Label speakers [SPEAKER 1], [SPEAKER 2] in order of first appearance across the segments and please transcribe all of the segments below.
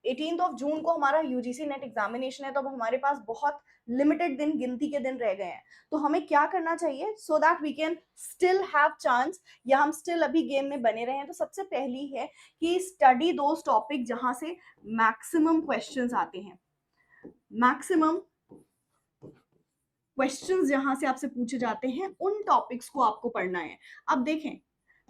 [SPEAKER 1] 18 जून को हमारा यूजीसी नेट एग्जामिनेशन है, तो अब हमारे पास बहुत लिमिटेड दिन, गिनती के दिन रह गए हैं। तो हमें क्या करना चाहिए so that we can still have chance, या हम स्टिल अभी गेम में बने रहे हैं? तो सबसे पहली है कि स्टडी दोज टॉपिक जहां से मैक्सिमम क्वेश्चंस आते हैं। मैक्सिमम क्वेश्चंस जहां से आपसे पूछे जाते हैं उन टॉपिक्स को आपको पढ़ना है। अब देखें,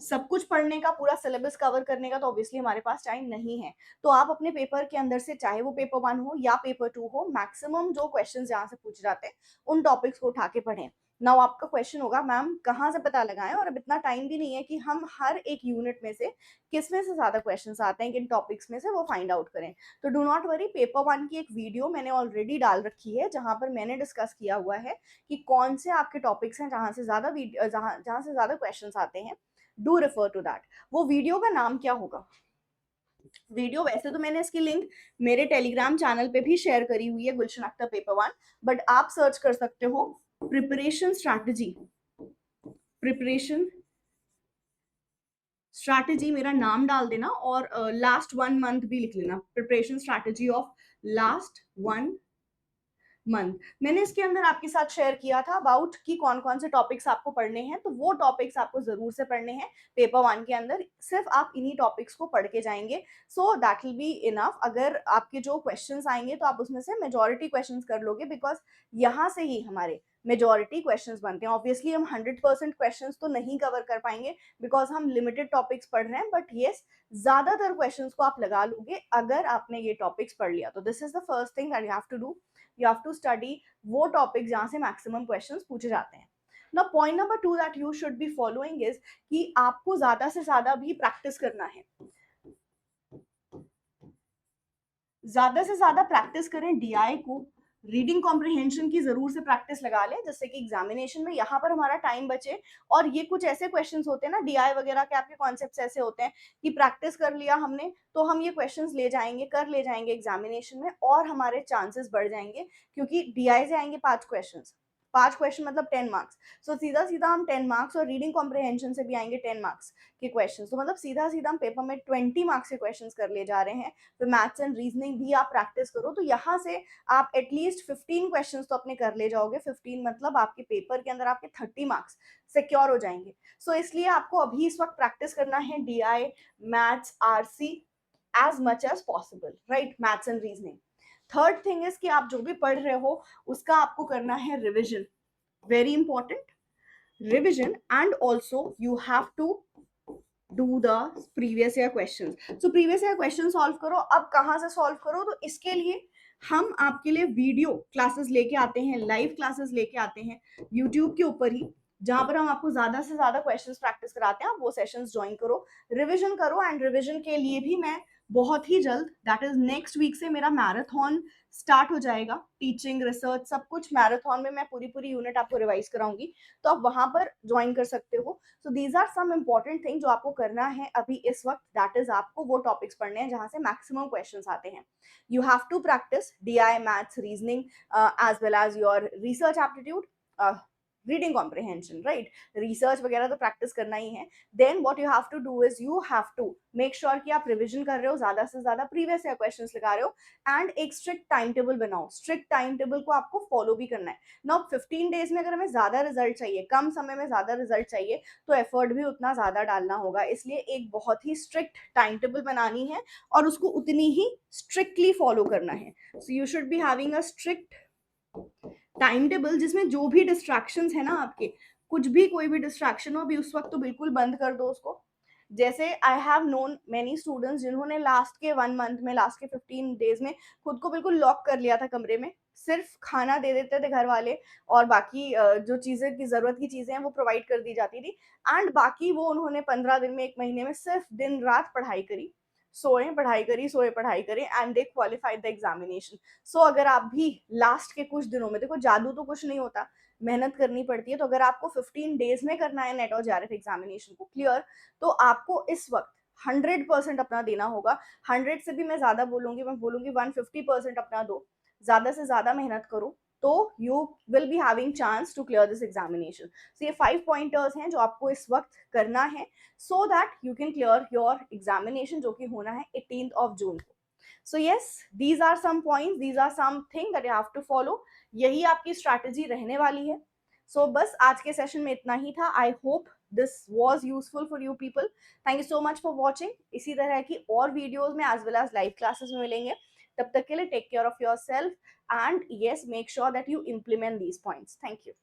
[SPEAKER 1] सब कुछ पढ़ने का, पूरा सिलेबस कवर करने का तो ऑब्वियसली हमारे पास टाइम नहीं है। तो आप अपने पेपर के अंदर से, चाहे वो पेपर 1 हो या पेपर 2 हो, मैक्सिमम जो क्वेश्चंस जहां से पूछे जाते हैं उन टॉपिक्स को उठा के पढ़ें। नाउ आपका क्वेश्चन होगा, मैम कहाँ से पता लगाएं, और अब इतना टाइम भी नहीं है कि हम हर एक यूनिट में से किस में से ज्यादा क्वेश्चंस आते हैं, किन टॉपिक्स में से, वो फाइंड आउट करें। तो डू नॉट वरी, पेपर 1 की एक वीडियो मैंने ऑलरेडी डाल रखी है जहां पर मैंने डिस्कस किया हुआ है कि कौन से आपके टॉपिक्स हैं जहां से ज्यादा जहां से ज्यादा क्वेश्चंस आते हैं। Do refer to that. वो वीडियो का नाम क्या होगा? वीडियो, वैसे तो मैंने इसकी लिंक मेरे टेलीग्राम चैनल पे भी शेयर करी हुई है, गुलशन अख्तर पेपर 1, बट आप सर्च कर सकते हो प्रिपरेशन स्ट्रैटेजी। प्रिपरेशन स्ट्रैटेजी मेरा नाम डाल देना, और लास्ट 1 मंथ भी लिख लेना, preparation strategy of last 1 month. मैंने इसके अंदर आपके साथ शेयर किया था अबाउट कि कौन कौन से टॉपिक्स आपको पढ़ने हैं, तो वो टॉपिक्स आपको जरूर से पढ़ने हैं पेपर 1 के अंदर। सिर्फ आप इन्हीं टॉपिक्स को पढ़ के जाएंगे, so that will be enough. अगर आपके जो क्वेश्चंस आएंगे तो आप उसमें से मेजॉरिटी क्वेश्चंस कर लोगे, बिकॉज यहाँ से ही हमारे मेजॉरिटी क्वेश्चंस बनते हैं। ऑब्वियसली हम 100% क्वेश्चंस तो नहीं कवर कर पाएंगे बिकॉज हम लिमिटेड टॉपिक्स पढ़ रहे हैं, बट येस, ज्यादातर क्वेश्चंस को आप लगा लोगे अगर आपने ये टॉपिक्स पढ़ लिया। तो this is the first thing that you have to do. You have to study वो टॉपिक जहां से मैक्सिमम क्वेश्चंस पूछे जाते हैं। ना point number 2 that you should be following is कि आपको ज्यादा से ज्यादा भी प्रैक्टिस करना है। ज्यादा से ज्यादा प्रैक्टिस करें डीआई को, रीडिंग कॉम्प्रिहेंशन की जरूर से प्रैक्टिस लगा लें, जिससे कि एग्जामिनेशन में यहाँ पर हमारा टाइम बचे। और ये कुछ ऐसे क्वेश्चंस होते हैं ना, डीआई वगैरह के आपके कॉन्सेप्ट्स ऐसे होते हैं कि प्रैक्टिस कर लिया हमने तो हम ये क्वेश्चंस ले जाएंगे, कर ले जाएंगे एग्जामिनेशन में, और हमारे चांसेस बढ़ जाएंगे, क्योंकि डीआई से आएंगे 5 क्वेश्चन। 5 क्वेश्चन मतलब 10 मार्क्स। सो सीधा सीधा हम 10 मार्क्स, और रीडिंग कॉम्प्रिहेंशन से भी आएंगे 10 मार्क्स के क्वेश्चन, तो मतलब सीधा सीधा हम पेपर में 20 मार्क्स के क्वेश्चन कर ले जा रहे हैं। तो मैथ्स एंड रीजनिंग भी आप प्रैक्टिस करो, तो यहाँ से आप एटलीस्ट 15 क्वेश्चंस तो अपने कर ले जाओगे। 15 मतलब आपके पेपर के अंदर आपके 30 मार्क्स सिक्योर हो जाएंगे। सो इसलिए आपको अभी इस वक्त प्रैक्टिस करना है DI, maths, RC as much as possible, right, maths and reasoning. Third thing is कि आप जो भी पढ़ रहे हो उसका आपको करना है revision, very important revision. And also you have to do the previous year questions. So previous year question solve करो। अब कहाँ से सॉल्व करो? तो इसके लिए हम आपके लिए वीडियो क्लासेस लेके आते हैं, लाइव क्लासेस लेके आते हैं यूट्यूब के ऊपर ही, जहां पर हम आपको ज्यादा से ज्यादा क्वेश्चंस प्रैक्टिस कराते हैं। आप वो सेशंस ज्वाइन करो, रिवीजन करो। एंड रिवीजन के लिए भी मैं बहुत ही जल्द, दैट इज नेक्स्ट वीक से, मेरा मैराथन स्टार्ट हो जाएगा। टीचिंग, रिसर्च, सब कुछ मैराथन में मैं पूरी पूरी यूनिट आपको रिवाइज कराऊंगी, तो आप वहां पर ज्वाइन कर सकते हो। So these are some important thing जो आपको करना है अभी इस वक्त, दैट इज आपको वो टॉपिक्स पढ़ने हैं जहां से मैक्सिमम क्वेश्चंस आते हैं। You have to practice DI, maths, reasoning, as well as your research aptitude, reading comprehension, right. Research वगैरह तो प्रैक्टिस करना ही है। Then what you have to do is you have to make sure कि आप revision कर रहे हो, ज्यादा से ज्यादा प्रीवियस ईयर क्वेश्चंस लगा रहे हो, एंड एक स्ट्रिक्ट टाइम टेबल बनाओ। स्ट्रिक्ट टाइम टेबल को आपको फॉलो भी करना है। नाउ 15 डेज में अगर हमें ज्यादा रिजल्ट चाहिए, कम समय में ज्यादा रिजल्ट चाहिए, तो एफर्ट भी उतना ज्यादा डालना होगा। इसलिए एक बहुत ही स्ट्रिक्ट टाइम टेबल बनानी है और उसको उतनी ही स्ट्रिक्टली फॉलो करना है। So you should be having a strict time table, जिसमें जो भी डिस्ट्रैक्शंस है ना आपके, कुछ भी, कोई भी डिस्ट्रैक्शन हो अभी उस वक्त तो बिल्कुल बंद कर दो उसको। जैसे I have known many students जिन्होंने लास्ट के 1 मंथ में, लास्ट के 15 डेज में खुद को बिल्कुल लॉक कर लिया था कमरे में। सिर्फ खाना दे देते थे घर वाले, और बाकी जो चीजें की जरूरत की चीजें हैं वो प्रोवाइड कर दी जाती थी। एंड बाकी वो उन्होंने 15 दिन में, 1 महीने में सिर्फ दिन रात पढ़ाई करी, सोए पढ़ाई करी, सोए पढ़ाई करी, and they qualified the examination. So अगर आप भी लास्ट के कुछ दिनों में, देखो जादू तो कुछ नहीं होता, मेहनत करनी पड़ती है। तो अगर आपको 15 डेज में करना है नेट और जेआरएफ एग्जामिनेशन को क्लियर, तो आपको इस वक्त 100% अपना देना होगा। 100 से भी मैं ज्यादा बोलूंगी, मैं बोलूंगी 150% अपना दो, ज्यादा से ज्यादा मेहनत करो, तो you will be having chance to clear this examination. So ये 5 पॉइंटर्स हैं जो आपको इस वक्त करना है, so that you can clear your examination, जो कि होना है 18 जून को। So yes, these are some points, these are something that you have to follow. यही आपकी स्ट्रैटेजी रहने वाली है। सो बस आज के सेशन में इतना ही था। I hope this was useful for you people. Thank you so much for watching. इसी तरह की और वीडियोज में as well as live classes में मिलेंगे। तब तक के लिए take care of yourself and yes, make sure that you implement these points. Thank you.